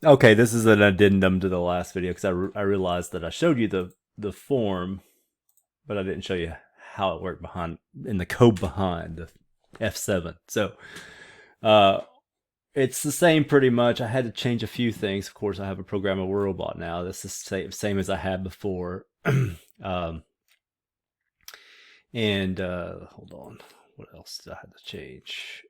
Okay, this is an addendum to the last video because I realized that I showed you the form, but I didn't show you how it worked behind in the code behind the F7. So uh, it's the same pretty much. I had to change a few things. Of course, I have a programmable robot now. This is the same as I had before. um, and hold on, what else did I have to change?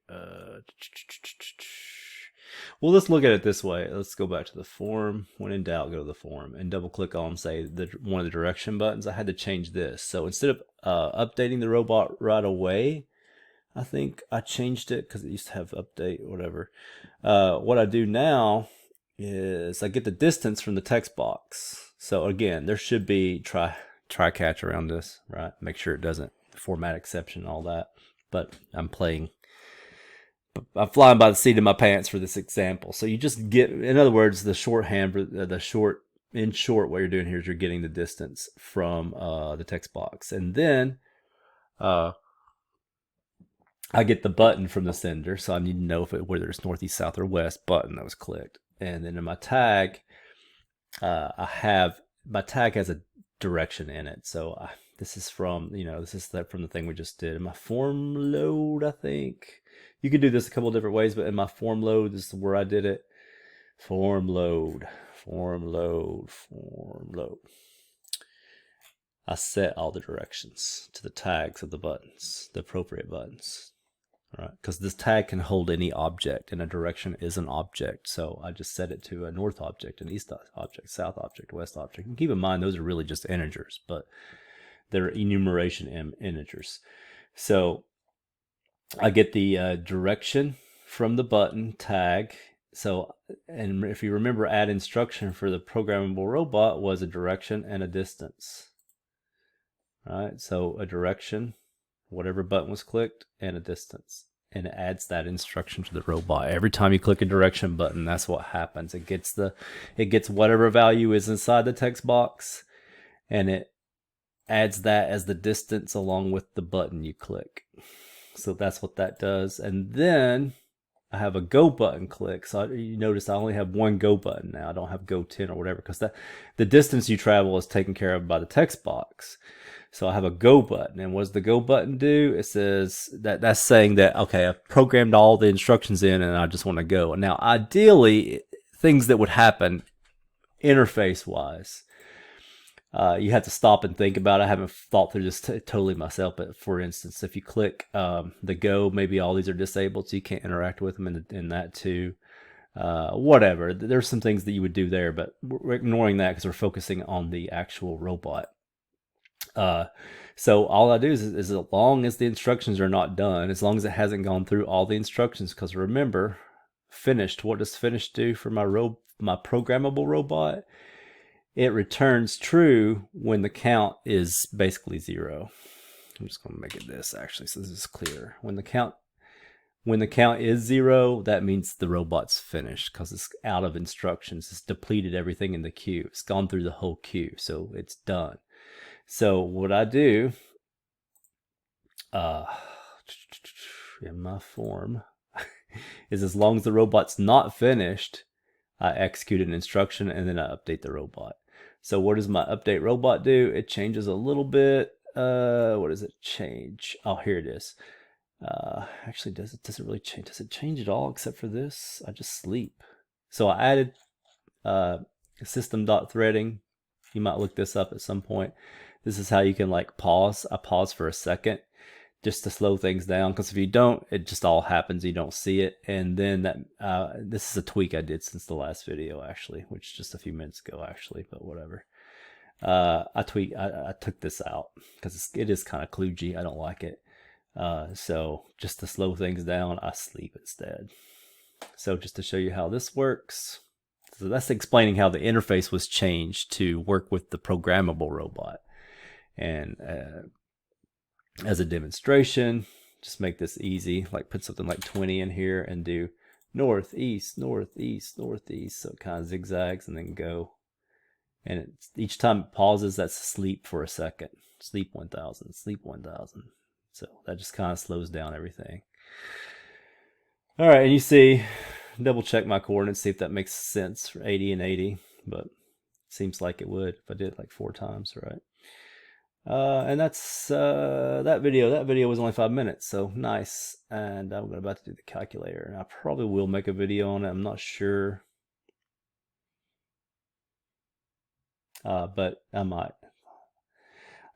Well, let's look at it this way. Let's go back to the form. When in doubt, go to the form and double click on, say, one of the direction buttons. I had to change this. So instead of updating the robot right away, I think I changed it because it used to have update, whatever. What I do now is I get the distance from the text box. So again, there should be try catch around this, right? Make sure it doesn't format exception, all that. But I'm flying by the seat of my pants for this example. So you just get, in other words, the shorthand, in short, what you're doing here is you're getting the distance from the text box. And then uh, I get the button from the sender. So I need to know whether it's north, east, south, or west button that was clicked. And then in my tag, my tag has a direction in it. So this is from, from the thing we just did. In my form load, I think. You could do this a couple of different ways, but in my form load, this is where I did it. Form load, form load, form load. I set all the directions to the tags of the buttons, the appropriate buttons. All right, because this tag can hold any object, and a direction is an object. So I just set it to a north object, an east object, south object, west object. And keep in mind, those are really just integers, but they're enumeration integers. So I get the direction from the button tag. So, and if you remember, add instruction for the programmable robot was a direction and a distance. All right, so a direction, whatever button was clicked, and a distance. And it adds that instruction to the robot. Every time you click a direction button, that's what happens. It gets whatever value is inside the text box, and it adds that as the distance along with the button you click. So that's what that does. And then I have a go button click. So you notice I only have one go button now. I don't have go 10 or whatever, because the distance you travel is taken care of by the text box. So I have a go button. And what does the go button do? It says that's saying that, okay, I've programmed all the instructions in and I just want to go. Now, ideally, things that would happen interface wise, you have to stop and think about it. I haven't thought through this totally myself, but for instance, if you click the go, maybe all these are disabled, so you can't interact with them in that too. Whatever. There's some things that you would do there, but we're ignoring that because we're focusing on the actual robot. So all I do is as long as the instructions are not done, as long as it hasn't gone through all the instructions, because remember, finished. What does finished do for my programmable robot? It returns true when the count is basically 0. I'm just going to make it this actually, so this is clear. When the count is 0, that means the robot's finished because it's out of instructions. It's depleted everything in the queue. It's gone through the whole queue, so it's done. So what I do in my form is, as long as the robot's not finished, I execute an instruction and then I update the robot. So what does my update robot do? It changes a little bit. What does it change? Oh, here it is. Actually, does it really change? Does it change at all except for this? I just sleep. So I added system.threading. You might look this up at some point. This is how you can like pause. I pause for a second just to slow things down, because if you don't, it just all happens. You don't see it. And then this is a tweak I did since the last video, actually, which just a few minutes ago, actually, but whatever. I took this out because it is kind of kludgy. I don't like it. So just to slow things down, I sleep instead. So just to show you how this works. So that's explaining how the interface was changed to work with the programmable robot. And as a demonstration, just make this easy, like put something like 20 in here and do north, east, north, east, north, east. So it kind of zigzags and then go. And each time it pauses, that's sleep for a second. Sleep 1000, sleep 1000. So that just kind of slows down everything. All right, and you see double check my coordinates, see if that makes sense for 80 and 80, but seems like it would if I did it like 4 times, right? And that's that video. That video was only 5 minutes, so nice. And I'm about to do the calculator, and I probably will make a video on it. I'm not sure, but I might.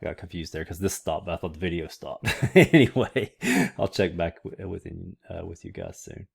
I got confused there because this stopped, but I thought the video stopped. Anyway, I'll check back with you guys soon.